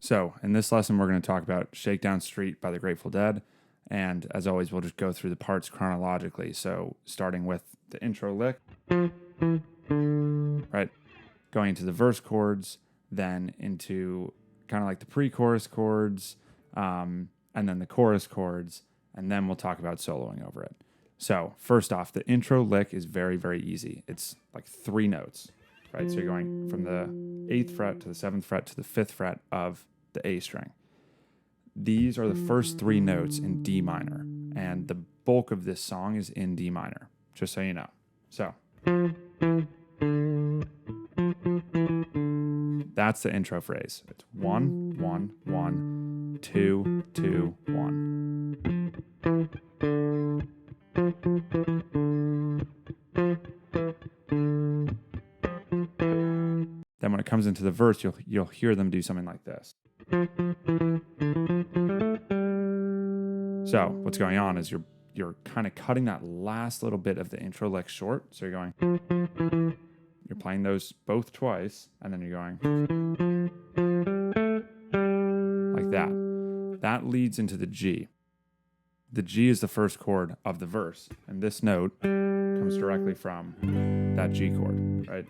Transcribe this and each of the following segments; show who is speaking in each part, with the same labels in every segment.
Speaker 1: So, in this lesson, we're going to talk about Shakedown Street by the Grateful Dead. And as always, we'll just go through the parts chronologically. So, starting with the intro lick, right? Going into the verse chords, then into kind of like the pre-chorus chords, and then the chorus chords, and then we'll talk about soloing over it. So, first off, the intro lick is very, very easy. It's like 3 notes, right? So, you're going from the 8th fret to the 7th fret to the 5th fret of the A string. These are the first 3 notes in D minor, and the bulk of this song is in D minor, just so you know. So, that's the intro phrase. It's 1, 1, 1, 2, 2, 1. Then when it comes into the verse, you'll hear them do something like this. So what's going on is you're kind of cutting that last little bit of the intro lick short. So you're playing those both twice, and then you're going like that. That leads into the G. The G is the first chord of the verse, and this note comes directly from that G chord, right?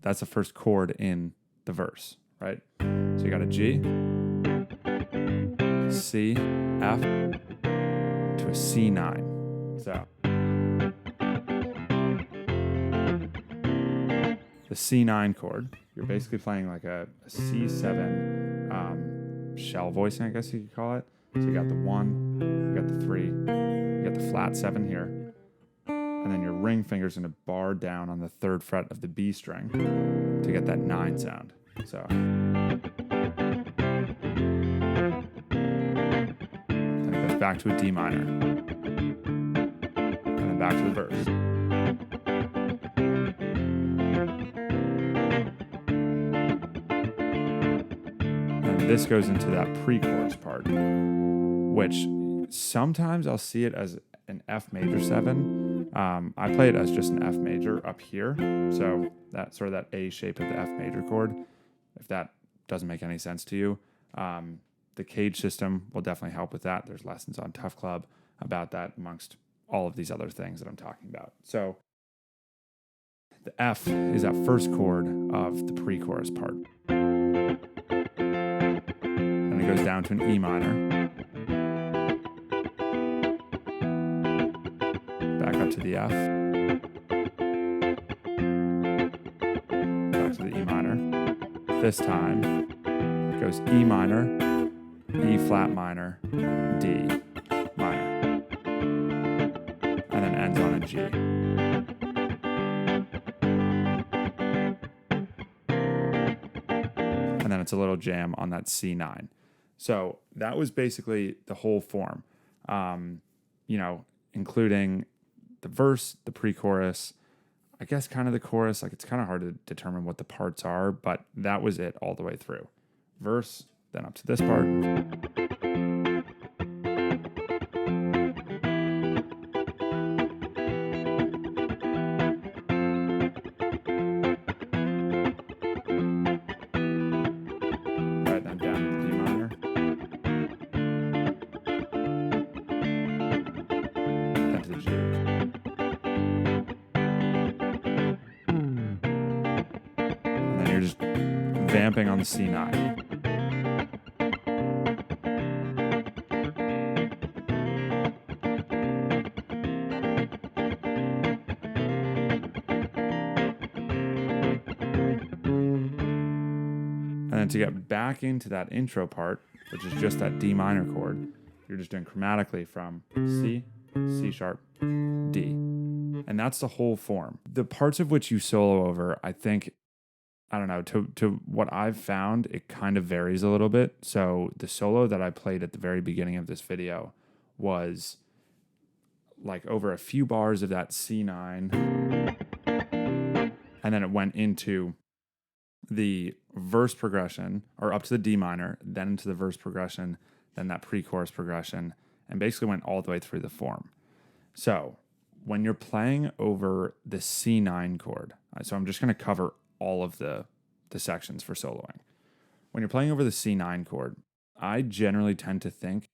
Speaker 1: That's the first chord in the verse, right? So you got a G, C, F, to a C9. So the C9 chord, you're basically playing like a C7 shell voicing, I guess you could call it. So you got the 1, you got the 3, you got the flat 7 here, and then your ring finger's going to bar down on the 3rd fret of the B string to get that 9 sound. So then it goes back to a D minor, and then back to the verse. And this goes into that pre-chorus part, which sometimes I'll see it as an F major 7. I play it as just an F major up here. So that sort of that A shape of the F major chord. If that doesn't make any sense to you, the cage system will definitely help with that. There's lessons on Tuff.Club about that, amongst all of these other things that I'm talking about. So the F is that first chord of the pre-chorus part. And it goes down to an E minor. Back up to the F. Back to the E minor. This time, it goes E minor, E flat minor, D minor. And then ends on a G. And then it's a little jam on that C9. So that was basically the whole form, including the verse, the pre-chorus, I guess kind of the chorus. Like, it's kind of hard to determine what the parts are, but that was it all the way through. Verse, then up to this part. Right, then down to the D minor. Then to the G. You're just vamping on the C9. And then to get back into that intro part, which is just that D minor chord, you're just doing chromatically from C, C sharp, D. And that's the whole form. The parts of which you solo over, I think, I don't know, to what I've found, it kind of varies a little bit. So the solo that I played at the very beginning of this video was like over a few bars of that C9, and then it went into the verse progression, or up to the D minor, then into the verse progression, then that pre-chorus progression, and basically went all the way through the form. So when you're playing over the C9 chord, so I'm just going to cover all of the the sections for soloing. When you're playing over the C9 chord, I generally tend to think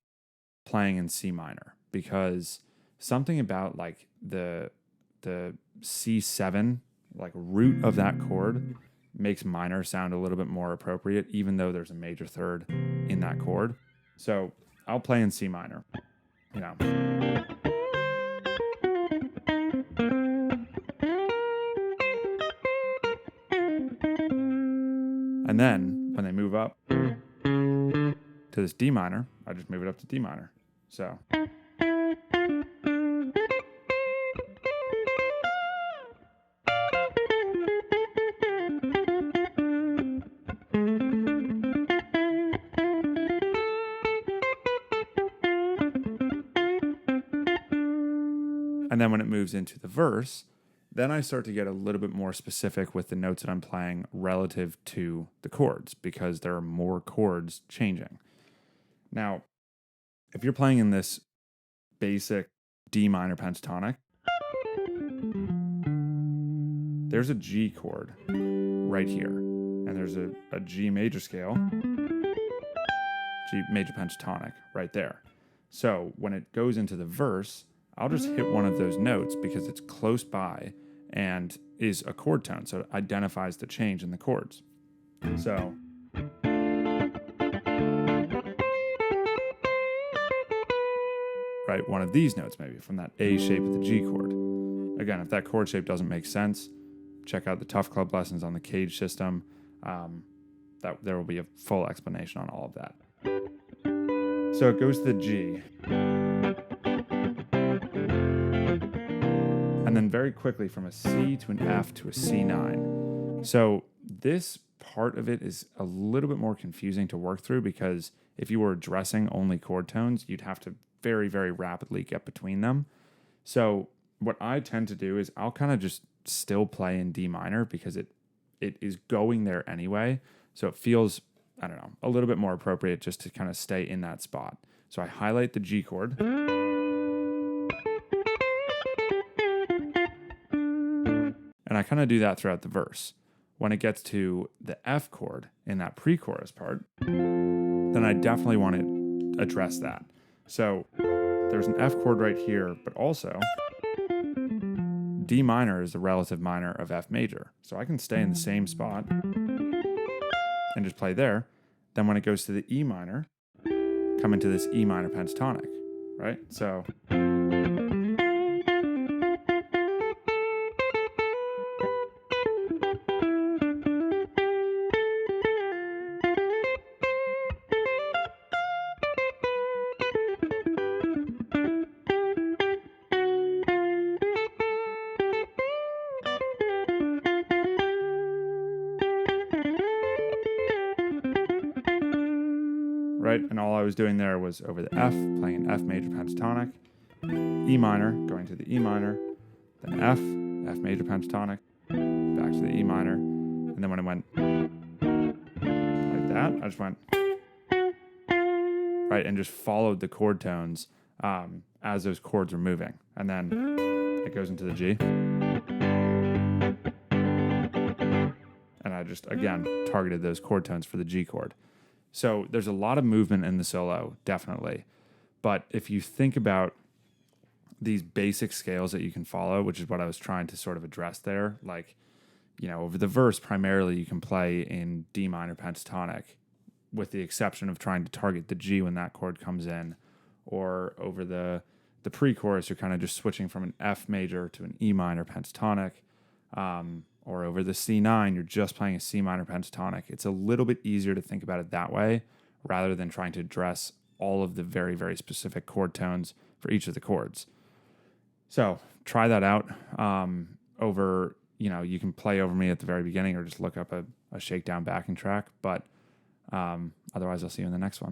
Speaker 1: playing in C minor, because something about like the C7 like root of that chord makes minor sound a little bit more appropriate, even though there's a major third in that chord. So I'll play in C minor, you know. And then when they move up to this D minor, I just move it up to D minor. So. And then when it moves into the verse, then I start to get a little bit more specific with the notes that I'm playing relative to the chords, because there are more chords changing. Now, if you're playing in this basic D minor pentatonic, there's a G chord right here, and there's a G major scale, G major pentatonic right there. So when it goes into the verse, I'll just hit one of those notes because it's close by and is a chord tone, so it identifies the change in the chords. So right, one of these notes maybe from that A shape of the G chord. Again, if that chord shape doesn't make sense, check out the Tuff.Club lessons on the cage system. That there will be a full explanation on all of that. So it goes to the G. And then very quickly from a C to an F to a C9. So this part of it is a little bit more confusing to work through, because if you were addressing only chord tones, you'd have to very, very rapidly get between them. So what I tend to do is I'll kind of just still play in D minor, because it is going there anyway. So it feels, I don't know, a little bit more appropriate just to kind of stay in that spot. So I highlight the G chord. And I kind of do that throughout the verse. When it gets to the F chord in that pre-chorus part, then I definitely want to address that. So there's an F chord right here, but also D minor is the relative minor of F major. So I can stay in the same spot and just play there. Then when it goes to the E minor, come into this E minor pentatonic, right? So right? And all I was doing there was over the F, playing an F major pentatonic, E minor, going to the E minor, then F major pentatonic, back to the E minor. And then when it went like that, I just went, right, and just followed the chord tones as those chords were moving. And then it goes into the G. And I just, again, targeted those chord tones for the G chord. So there's a lot of movement in the solo, definitely. But if you think about these basic scales that you can follow, which is what I was trying to sort of address there, like, you know, over the verse, primarily you can play in D minor pentatonic, with the exception of trying to target the G when that chord comes in. Or over the pre-chorus, you're kind of just switching from an F major to an E minor pentatonic. Or over the C9, you're just playing a C minor pentatonic. It's a little bit easier to think about it that way, rather than trying to address all of the very, very specific chord tones for each of the chords. So try that out. Over, you know, you can play over me at the very beginning, or just look up a Shakedown backing track. But otherwise, I'll see you in the next one.